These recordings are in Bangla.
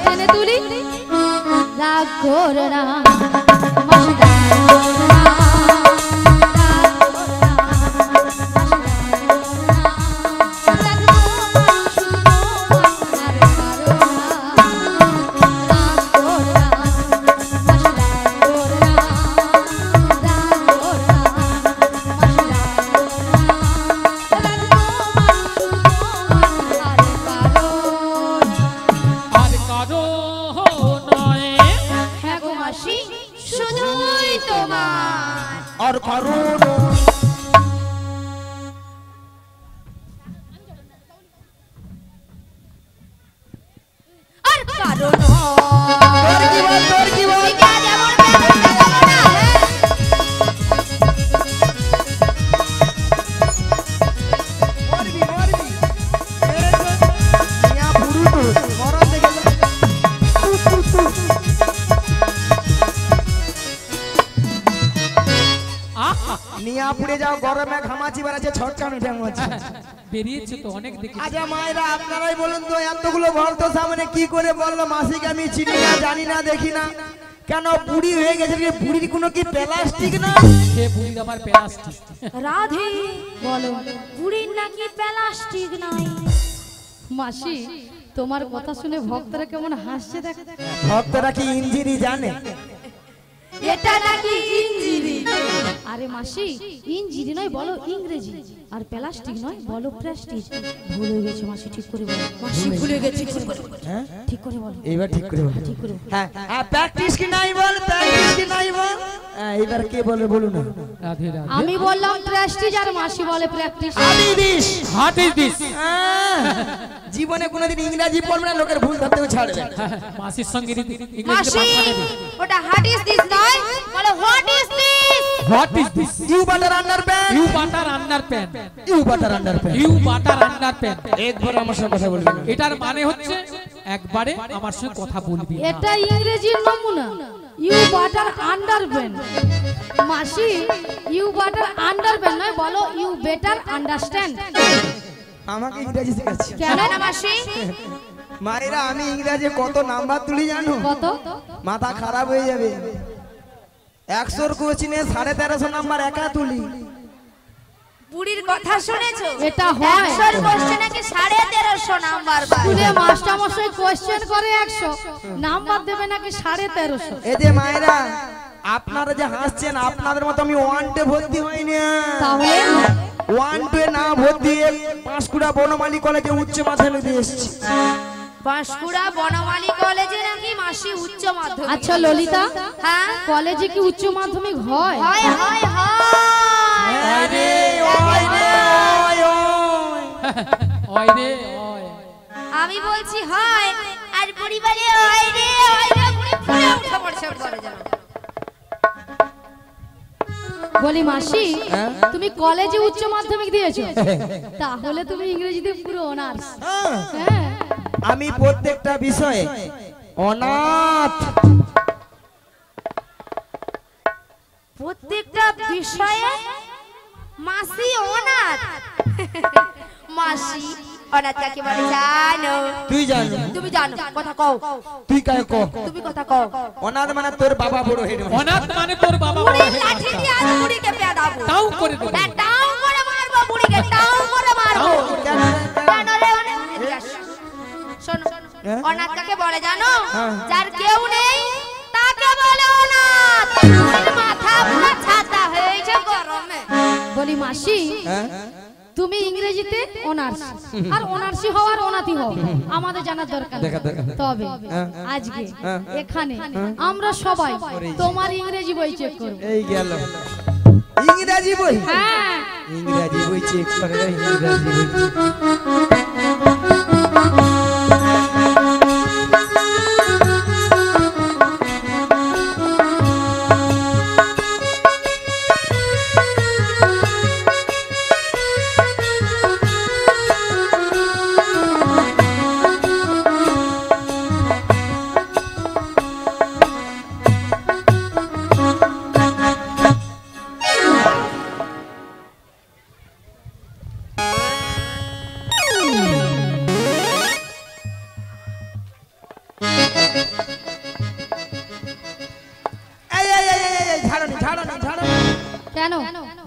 টেনে তুলি রাগ করো না মাসি রাগ করো না और करुण নিয়া পুড়ে যাও গরমে ঘামাচি বেড়াচ্ছে ছটকানো ঢেঙাচ্ছে বেরিয়েছে তো অনেক দেখি। আচ্ছা মায়েরা আপনারাই বলুন তো এতগুলো ঘর তো সামনে কি করে বললো মাসিকে আমি চিনি না জানি না দেখি না কেন বুড়ি হয়ে গেছে বুড়ির কোনো কি প্লাস্টিক না সে বুড়ির আবার প্লাস্টিক রাধে বলো বুড়ির নাকি প্লাস্টিক নাই মাসি তোমার কথা শুনে ভক্তরা কেমন হাসছে দেখ ভক্তরা কি ইঞ্জিনি জানে এটা নাকি ইঞ্জিনি আরে মাসি ইঞ্জিনি নয় বলো ইংরেজি আর প্লাস্টিক নয় বলো প্লাস্টিক ভুল হয়ে গেছে মাসি ঠিক করে বলো মাসি ভুলে গেছে হ্যাঁ ঠিক করে বলো এইবার ঠিক করে বলো ঠিক করে হ্যাঁ প্র্যাকটিস কি নাই বল প্র্যাকটিস কি নাই বল এইবার কে বলে বলুন না রাধে রাধে আমি বললাম প্রেস্টিজ আর মাসি বলে প্র্যাকটিস আমি দিস হোয়াট ইজ দিস জীবনে কোনোদিন ইংরেজি পড়বে না লোকের ভুল ধরতে ছাড়বে মাসির সঙ্গে ইংরেজিতে মাসি পাঠ করে ওটা হোয়াট ইজ দিস নয় বলো what is this what is this you butter underpant you butter underpant you butter underpant you butter underpant একবার আমার সঙ্গে কথা বলবেন এটার মানে হচ্ছে একবারে আমার সঙ্গে কথা বলবি এটা ইংরেজির নমুনা ইউ বাটার আন্ডারপ্যান্ট মাসি ইউ বাটার আন্ডারপ্যান্ট নয় বলো ইউ বেটার আন্ডারস্ট্যান্ড আমাকে ইংরেজি শেখাচ্ছে কেন না মাসি মায়েরা আমি ইংরেজি কত নাম্বার তুলি জানো কত মাথা খারাপ হয়ে যাবে 100 কোশ্চেনে 1350 নাম্বার একা তুলি বুড়ির কথা শুনেছো এটা হয় 100 কোশ্চেন নাকি 1350 নাম্বার পায় স্কুলে মাস্টার মশাই কোশ্চেন করে 100 নাম্বার দেবে নাকি 1350 এই যে মায়েরা আপনারা যে হাসছেন আপনাদের মতো আমি ওয়ানটে ভর্তি হইনি তাহলে ওয়ানটে না ভর্তি পাঁশকুড়া বনমালী কলেজে উচ্চ মাধ্যমিক দিয়ে এসেছি পাঁশকুড়া বনমালী কলেজে নাকি মাসি উচ্চ মাধ্যমিক আচ্ছা ললিতা হ্যাঁ কলেজে কি উচ্চ মাধ্যমিক হয় হয় হয় হয় আরে ওই রে ওই রে ওই আমি বলছি হয় আর পরিবারে হয় রে বুড়ি পুরো উঠে পড়ছে করে জানো বলি মাসি তুমি কলেজে উচ্চ মাধ্যমিক দিয়েছো তাহলে তুমি ইংরেজিতে পুরো অনার্স হ্যাঁ আমি প্রত্যেকটা বিষয়ে অনাথ প্রত্যেকটা বিষয়ে মাসি অনাথ মাসি অনাথ কাকে বলে জানো তুই জানো তুমি জানো কথা কও তুই কায় ক তুমি কথা কও অনাথ মানে তোর বাবা বড় হেড অনাথ মানে তোর বাবা বুড়ি বড় লাঠি দিয়ে আজ বুড়িকে পেদাবো তাও করে দেব না টাও করে মারবো বুড়িকে টাও করে মারবো জানো রে অনাথ শোনো অনাথ কাকে বলে জানো যার কেউ নেই তাকে বলে অনাথ মাথা পুরো ছাতা হয়েছে গরমে বলি মাসি তুমি ইংরেজিতে অনার্স আর অনার্সই হও আর অনাথই হও আমাদের জানার দরকার তবে আজকে এখানে আমরা সবাই তোমার ইংরেজি বই চেক করব এই গেল ইংরেজি বই হ্যাঁ ইংরেজি বই চেক করে ইংরেজি বই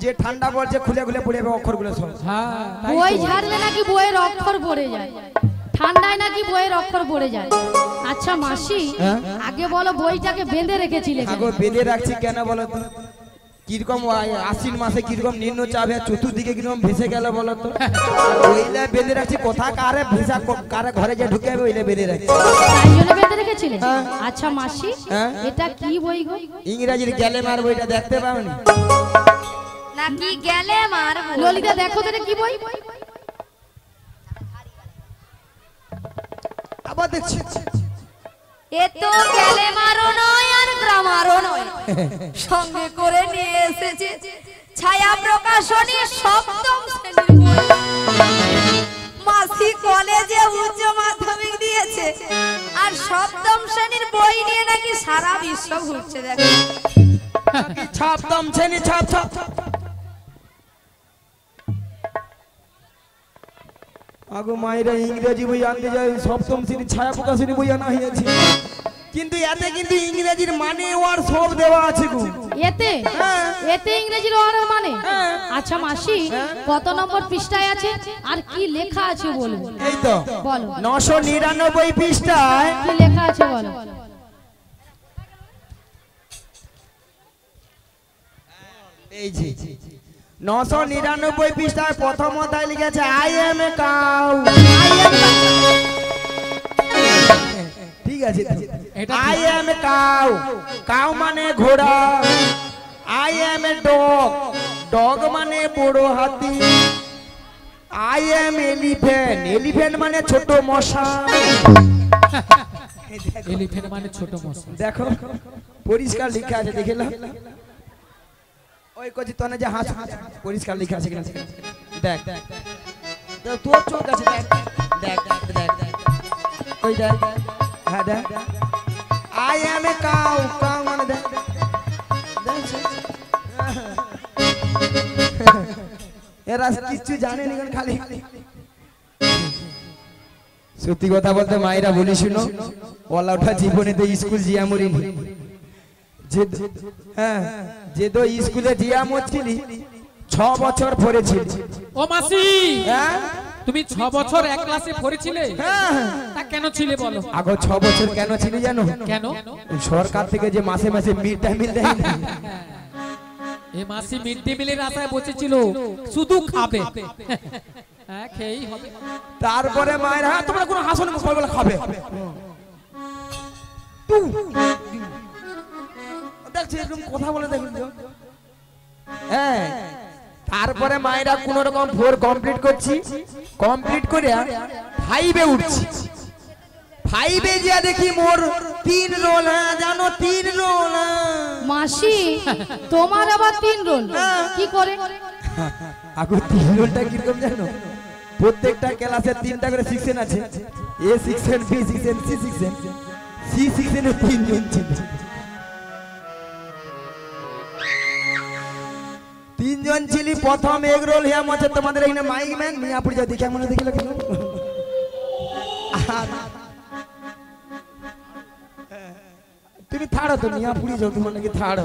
যে ঠান্ডা পড়ছে খুলে খুলে পড়ে যাবে অক্ষরগুলো সব। হ্যাঁ তাই বই তো। ঝাড়লে নাকি বইয়ের অক্ষর পড়ে যায়, ঠান্ডায় নাকি বইয়ের অক্ষর পড়ে যায়। আচ্ছা মাসি, আগে বলো বইটাকে বেঁধে রেখেছিলে কেন? আগো বেঁধে রাখছি কেন বলো তো? কিরকম আশ্বিন মাসে কিরকম নিম্নচাপ চতুর্দিকে কিরকম ভেসে গেল বলো তো? ওইলে বেঁধে রাখছি, কোথা কারে ভেসা কারে ঘরে যে ঢুকে যাবে ওইলে বেঁধে রাখছি। তাই জন্য বেঁধে রেখেছিলে? আচ্ছা মাসি, এটা কি বই গো? ইংরেজির গ্যালেমার বইটা দেখতে পাওনি? নাকি গেলে মারবো? ললিতা দেখো তো এটা কি বই? আবার দেখছি এ তো গেলে মারো নয় আর গ্রামারও নয়, সঙ্গে করে নিয়ে এসেছে ছায়া প্রকাশনী সপ্তম শ্রেণীর বই। মাসি কলেজে উচ্চ মাধ্যমিক দিয়েছে আর সপ্তম শ্রেণীর বই নিয়ে নাকি সারা বিশ্ব ঘুরছে। দেখো ছাপতাম ছেনি ছাপ ছাপ। আগো মায়েরা ইংরেজি বই আনতে যায়, সপ্তম শ্রেণী ছায়া প্রকাশনী বই আনা হয়েছে, কিন্তু এতে কিন্তু ইংরেজির মানে ওর সব দেওয়া আছে গো। এতে এতে ইংরেজির ওয়ার্ড মানে? আচ্ছা মাসি, কত নম্বর পৃষ্ঠায় আছে আর কি লেখা আছে বলবো? এই তো বলো 999 পৃষ্ঠায় কি লেখা আছে বলো। এই যে 999 পৃষ্ঠায় প্রথম অধ্যায় লিখেছে আই এম এ কাউ। ঠিক আছে, এটা I M a cow, cow মানে ঘোড়া। I M a dog, dog মানে বড় হাতি। আই এম এলিফ্যান্ট, এলিফ্যান্ট মানে ছোট মশা। এলিফ্যান্ট মানে ছোট মশা। দেখো পরিষ্কার লেখা আছে, দেখে নাও। ওই কচি তনে যে হাস পরিষ্কার লেখা আছে কিনা দেখ, তো তোর চোখ আছে, দেখ দেখ দেখ দেখ ওই দেখ, হ্যাঁ দেখ I M a cow, cow মানে দেখ এরা কিছু জানে না, খালি সত্যি কথা বলতে মায়েরা বলি শুনো, ওলা ওঠা জীবনে তো স্কুল জিয়া মরিনি। হ্যাঁ যে তো স্কুলে জিয়া মরছিলি 6 বছর পড়েছিল। ও মাসি, হ্যাঁ তুমি 6 বছর এক ক্লাসে পড়েছিলে? হ্যাঁ তা কেন ছিলে বলো? আগো 6 বছর কেন ছিল জানো? কেন? সরকার থেকে যে মাসে মাসে মিড ডে মিল দেয় না, এই মাসি মিড ডে মিলের আশায় বসেছিল, শুধু খাবে। হ্যাঁ খেয়েই হবে। তারপরে মায়ের হ্যাঁ তোমরা কোনো হাসো না, সবাই বলে খাবে। দেখছি এরকম কথা বলে দেখুন তো। হ্যাঁ তারপরে মায়েরা কোন রকম 4 কমপ্লিট করছি, কমপ্লিট করে 5 এ উঠছি। 5 এ যা দেখি মোর 3 রোল। হ্যাঁ জানো 3 রোল। মাসি তোমার আবার 3 রোল কি করে? আগো 3 রোলটা কিরকম জানো? প্রত্যেকটা ক্লাসে 3টা করে সেকশন আছে, A section, B section, C section. C সেকশনে 3 জন ছিল। 3 জন ছিলি। প্রথম এগ রোল হ্যাঁ মনে তোমাদের এখানে মাইক ম্যান মিয়াপুর যা দেখে মনে দেখিল কেন? তুমি থাড় তো মিয়াপুরি যাও, তোমার নাকি থাড়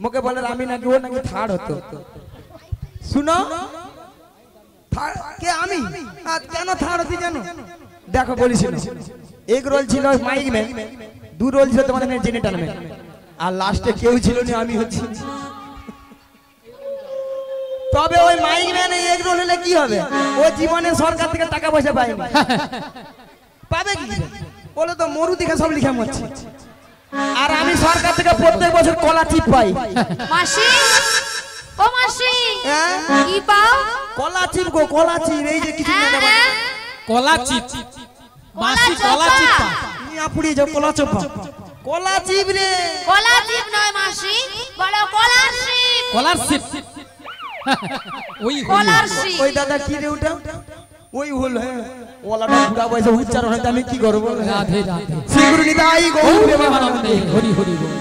মুখে বলে আমি নাকি ও নাকি থাড় হতো। শুনো কে আমি কেন থাড় হতি জানো? দেখো বলিস এক রোল ছিল মাইক ম্যান, 2 রোল ছিল তোমাদের জেনেটার ম্যান, আর লাস্টে কেউ ছিল না, আমি হচ্ছি। তবে ওই মাইক ম্যানে এক রোল হলে কি হবে? ও জীবনে সরকার থেকে টাকা পয়সা পায়নি, পাবে কি? বলো তো মরু দেখে সব লিখা মরছে। আর আমি সরকার থেকে প্রত্যেক বছর কলা চিপ পাই। মাসি, ও মাসি কি পাও? কলা চিপ গো, কলা চিপ। এই যে কিছু কলা চিপ। মাসি কলা চিপ পা। মিয়াপুরি যাও কলা চোপা, কলা চিপ রে। কলা চিপ নয় মাসি, বলো কলারশিপ। কলারশিপ। ওই কলারশিপ। ওই দাদা কি রে ওটা? ওই হল। হ্যাঁ ওলাটা পুরা পয়সা উচ্চারণ হয়, আমি কি করব? রাধে রাধে। শ্রীগুরু নিতাই গৌর প্রেমানন্দে হরি হরি বল।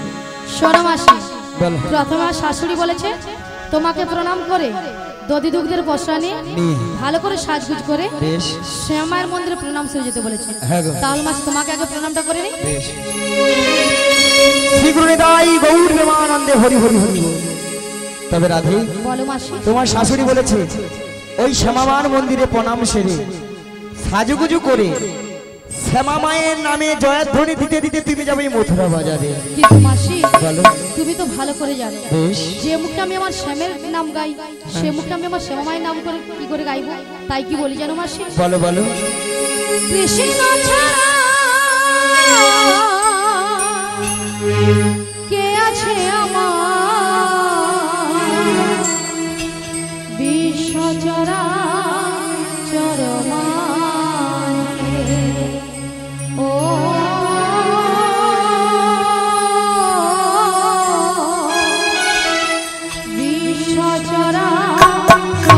শোনো মাসি, বলো। প্রথমে শাশুড়ি বলেছে তোমাকে প্রণাম করে দধি দুগ্ধের বসা নিয়ে ভালো করে সাজগুজ করে শ্যামায়ের মন্দিরে প্রণাম সেরে যেতে বলেছে। তাহলে মাসি তোমাকে আগে প্রণামটা করে নি। শ্রীগুরু নিতাই গৌর প্রেমানন্দে হরি হরি হরি বল। তবে রাধে বলো মাসি। তোমার শাশুড়ি বলেছে ওই শ্যামামার মন্দিরে প্রণাম সেরে সাজুগুজু করে শ্যামা মায়ের নামে জয়ধ্বনি দিতে দিতে তুমি যাবে মথুরা বাজারে। কিন্তু মাসি বলো। তুমি তো ভালো করে জানো বেশ। যে মুখটা আমি আমার শ্যামের নাম গাই সে মুখটা আমি আমার শ্যামা মায়ের নাম করে কি করে গাইবো? তাই কি বলি জানো মাসি? বলো বলো। কৃষ্ণ ছাড়া কে আছে আমার বিশ্ব চরাচর মানে ও বিশ্ব চরাচর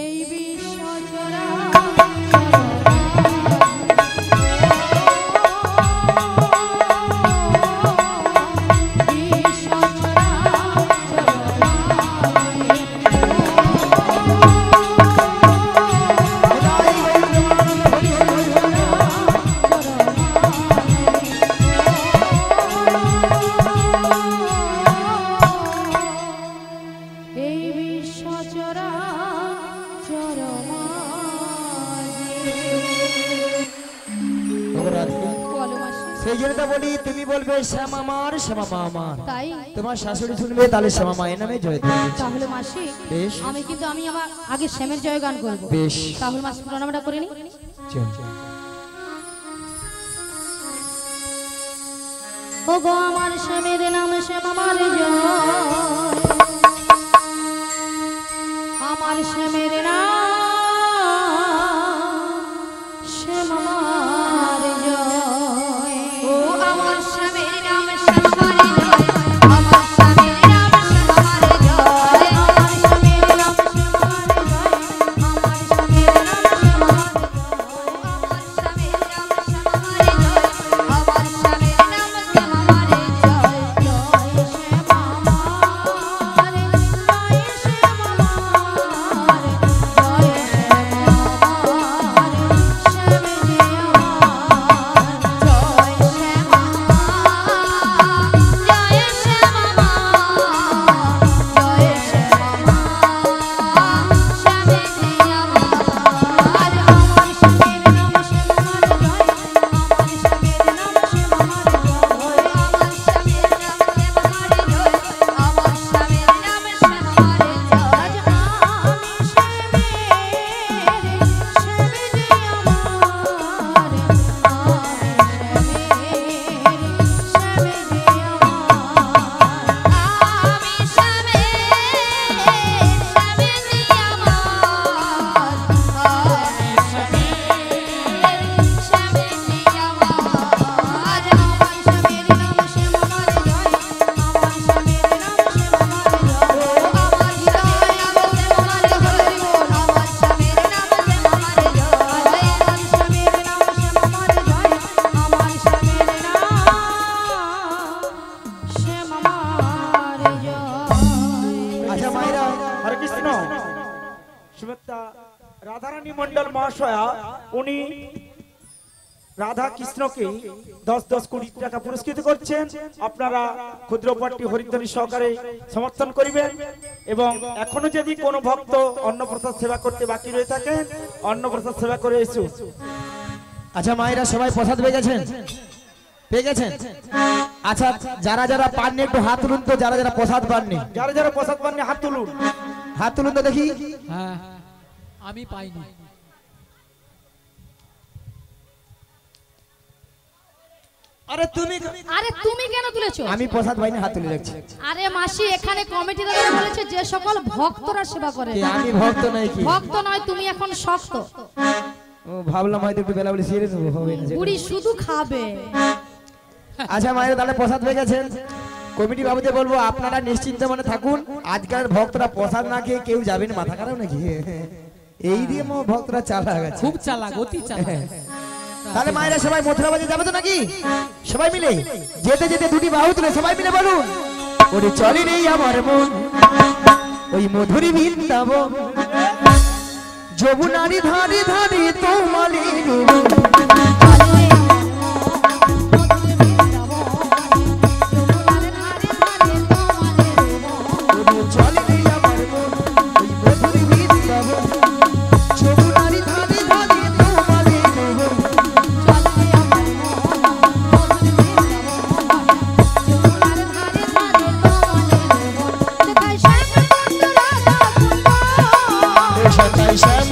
এই বিশ্ব সেই জন্য বলি তুমি বলবে শ্যামা মার শ্যামা মা আমার। তাই তোমার শাশুড়ি শুনবে তাহলে শ্যামা মায়ের নামে জয় দেবে। তাহলে মাসি বেশ। আমি কিন্তু আমি আমার আগে শ্যামের জয় গান করব। বেশ। তাহলে মাসি প্রণামটা করে নি। চল ও গো আমার শ্যামের নাম শ্যামা মার জয়, আমার শ্যামের নাম শ্যামা মার জয়। ও আমার স্বামীর নাম শ্যামার জয়, আমার স্বামীর নাম শ্যামার জয়, আমার শ্যামের নাম শ্যামার জয়, আমার শ্যামের নাম শ্যামার জয়। আমার স্বামীর নাম শ্যামার জয়, আমার স্বামীর নাম শ্যামার জয়। জয় শ্যামা মার, জয় শ্যামা মার, শ্রীমতী রাধারানী মন্ডল মহাশয়া উনি রাধা কৃষ্ণকে 10-10 কোটি টাকা পুরস্কৃত করছেন। আপনারা ক্ষুদ্র পার্টি হরিদ্বারী সহকারে সমর্থন করিবেন এবং এখনো যদি কোনো ভক্ত অন্নপ্রসাদ সেবা করতে বাকি রয়ে থাকেন অন্নপ্রসাদ সেবা করে এসো। আচ্ছা মায়েরা সবাই প্রসাদ পেয়ে গেছেন? পেয়ে গেছেন? আচ্ছা যারা যারা পাননি একটু হাত তুলুন তো, যারা যারা প্রসাদ পাননি। যারা যারা প্রসাদ পাননি হাত তুলুন। হাত তুলুন তো দেখি। হ্যাঁ আমি পাইনি। আরে তুমি কেন তুলেছো? আমি প্রসাদ পাইনি, হাত তুলে রাখছি। আরে মাসি এখানে কমিটি দাদা বলেছে যে সকল ভক্তরা সেবা করে। আমি ভক্ত নই কি? ভক্ত নয়, তুমি এখন শক্ত। ও ভাবলাম হয়তো একটু বেলা বলে সিরিয়াস হবে না। বুড়ি শুধু খাবে। আচ্ছা মায়েরা তাহলে প্রসাদ পেয়ে গেছেন। কমিটি বাবুদের বলবো আপনারা নিশ্চিন্ত মনে থাকুন, আজকাল ভক্তরা প্রসাদ না খেয়ে কেউ যাবেন মাথা খারাপ নাকি? এই দিয়ে ভক্তরা চালাক আছে, খুব চালাক, অতি চালাক। তাহলে মায়েরা সবাই মথুরা বাজে যাবে তো নাকি? সবাই মিলে যেতে যেতে দুটি বাহু তুলে সবাই মিলে বলুন, ওরে চলে রে আমার মন ওই মধুরী বৃন্দাবন, যমুনারি ধারে ধারে তোমারে শ্যাম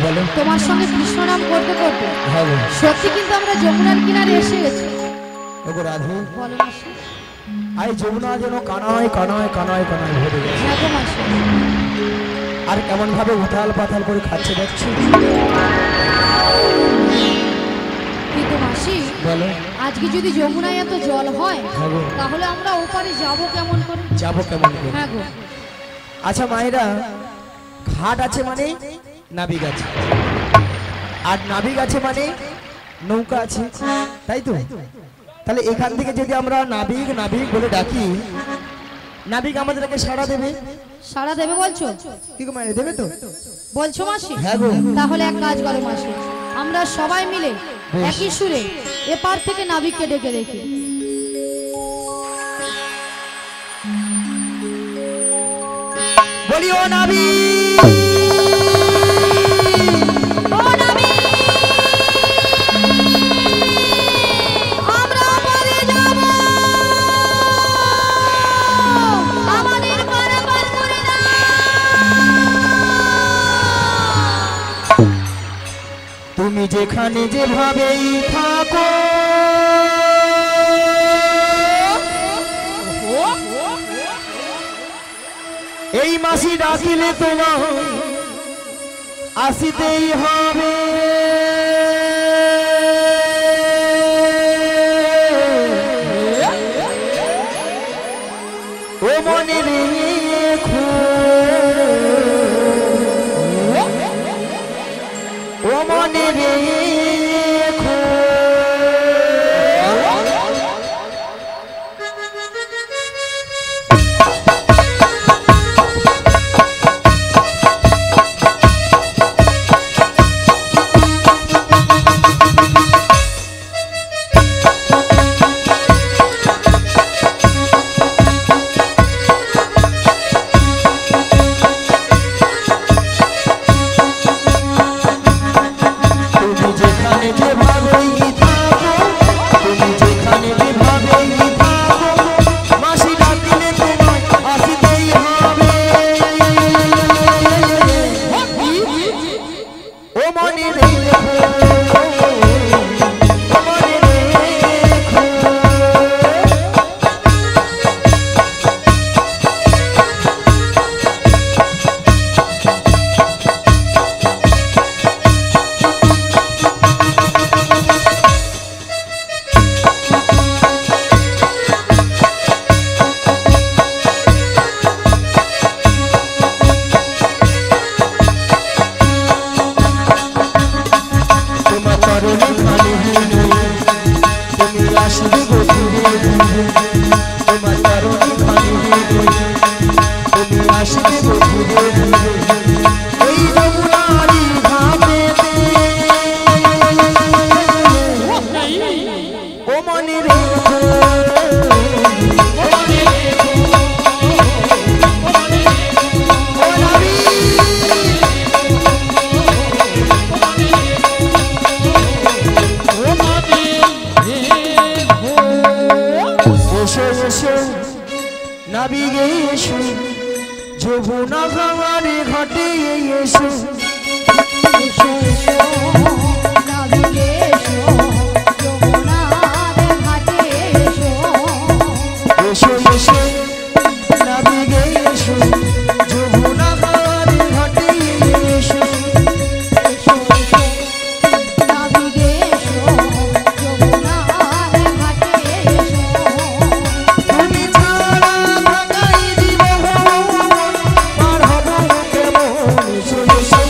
বলো তোমার সঙ্গে কৃষ্ণ নাম করতে করতে হ্যাঁ গো সত্যি কিন্তু আমরা যমুনার কিনারে এসে গেছি। ওগো রাধু বলো মাসি। আই যমুনা যেন কানায় কানায় কানায় কানায় ভরে গেছে। হ্যাঁ গো মাসি। আর কেমন ভাবে উথাল পাথাল করে খাচ্ছে দেখছি। কিন্তু মাসি বলো আজকে যদি যমুনায় এত জল হয় হ্যাঁ গো তাহলে আমরা ওপারে যাব কেমন করে? যাবো কেমন করে? হ্যাঁ গো। আচ্ছা মায়েরা ঘাট আছে মানে নাবিক আছে, আর নাবিক আছে মানে নৌকা আছে, তাই তো? তাহলে এখান থেকে যদি আমরা নাবিক নাবিক বলে ডাকি, নাবিক আমাদেরকে সাড়া দেবে? সাড়া দেবে বলছো? কি গো মায়েরা, দেবে তো? বলছো মাসি? হ্যাঁ গো। তাহলে এক কাজ করো মাসি, আমরা সবাই মিলে একই সুরে এপার থেকে নাবিককে ডেকে দেখি। বলি ও নাবিক, ও নাবিক, আমরা ওপারে যাব, আমাদের পারাপার করে দাও। তুমি যেখানে যেভাবেই থাকো, এই মাসি ডাকিলে তোমার আসিতেই হবে। ও মনে রেখো, ও মনে রেখো। নাবিগে এসো, যমুনা গঙ্গারে ঘাটে এসো, এসো এসো নাবিকে এসো, যমুনার ঘাটে এসো। এসো এসো নাবিগে এসো, যমুনা গঙ্গারে ঘাটে এসো। এসো এসো নাবিকে এসো, যমুনার ঘাটে এসো। তুমি ছাড়া থাকাই জীবন পার হব কেমন? এসো এসো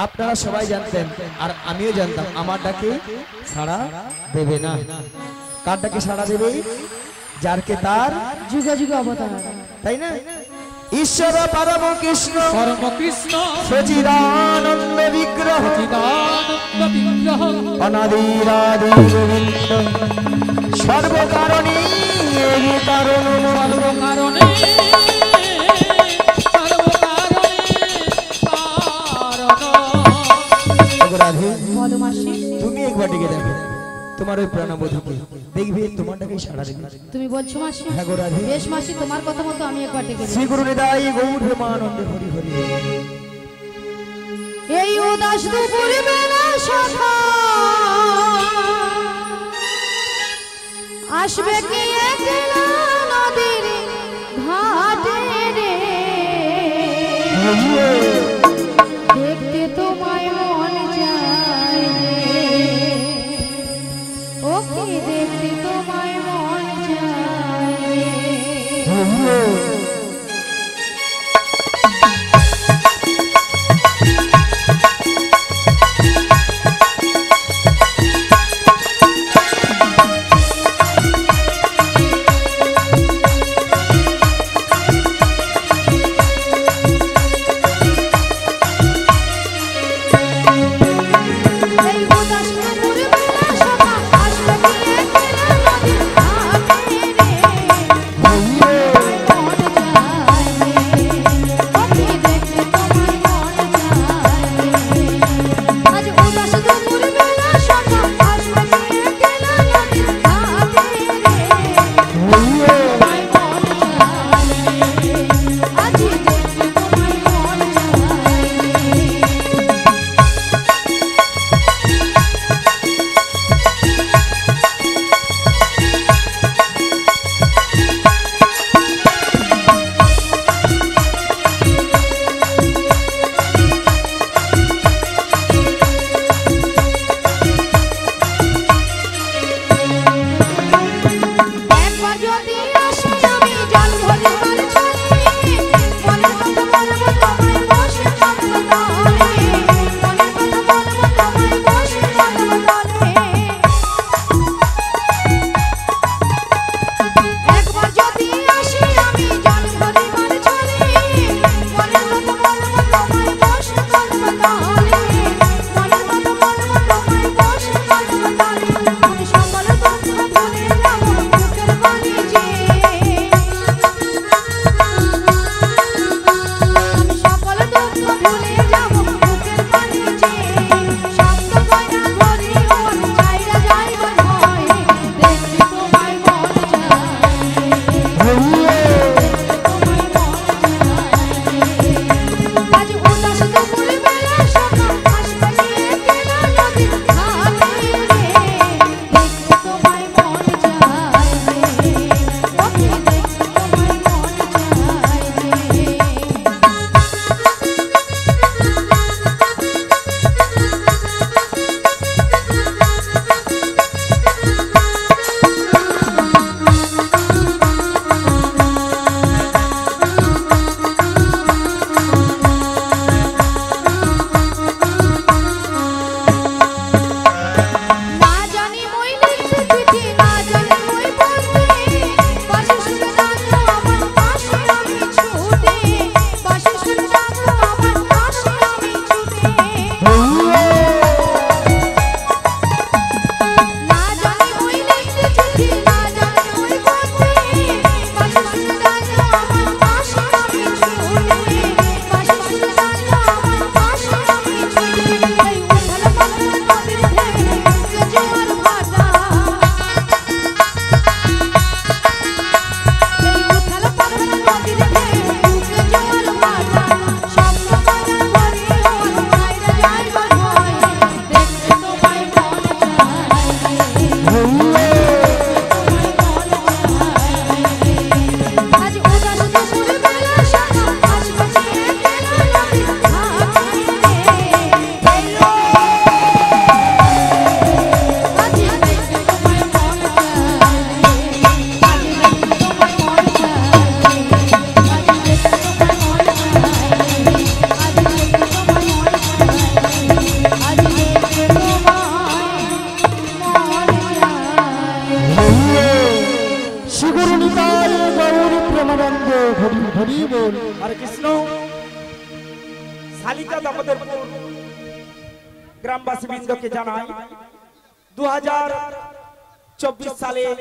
আপনারা সবাই জানতেন আর আমিও জানতাম আমার ডাকে সাড়া দেবে না। কার ডাকে সাড়া দেবে? যারকে তার যুগে যুগে অবতার, তাই না? ঈশ্বর পরম কৃষ্ণ সচিদানন্দ বিগ্রহ অনাদিরাদি গোবিন্দ সর্বকারণী কারণ বলো মাসি। তুমি একবার ডেকে দেখো তোমার ওই প্রাণবধূকে, দেখবে তোমার ডাকে সাড়া দেবে। তুমি বলছো মাসি? হ্যাঁ গো রাধে। বেশ মাসি, তোমার কথা মতো আমি একবার ডেকে শ্রী গুরু নিতাই গৌর প্রেমানন্দে হরি হরি। এই উদাস দুপুর বেলা সখা আসবে কি একলা নদীর ঘাটে রে, দেখতে তোমায় মন যায় রে, ও কি দেখতে তোমায় মন যায় রে। শ্রীগুরু নিতাই গৌর প্রেমানন্দ হরি হরি বল। হরে কৃষ্ণ। শালিকা দামোদরপুর গ্রামবাসী বৃন্দকে জানাই 2024 সালে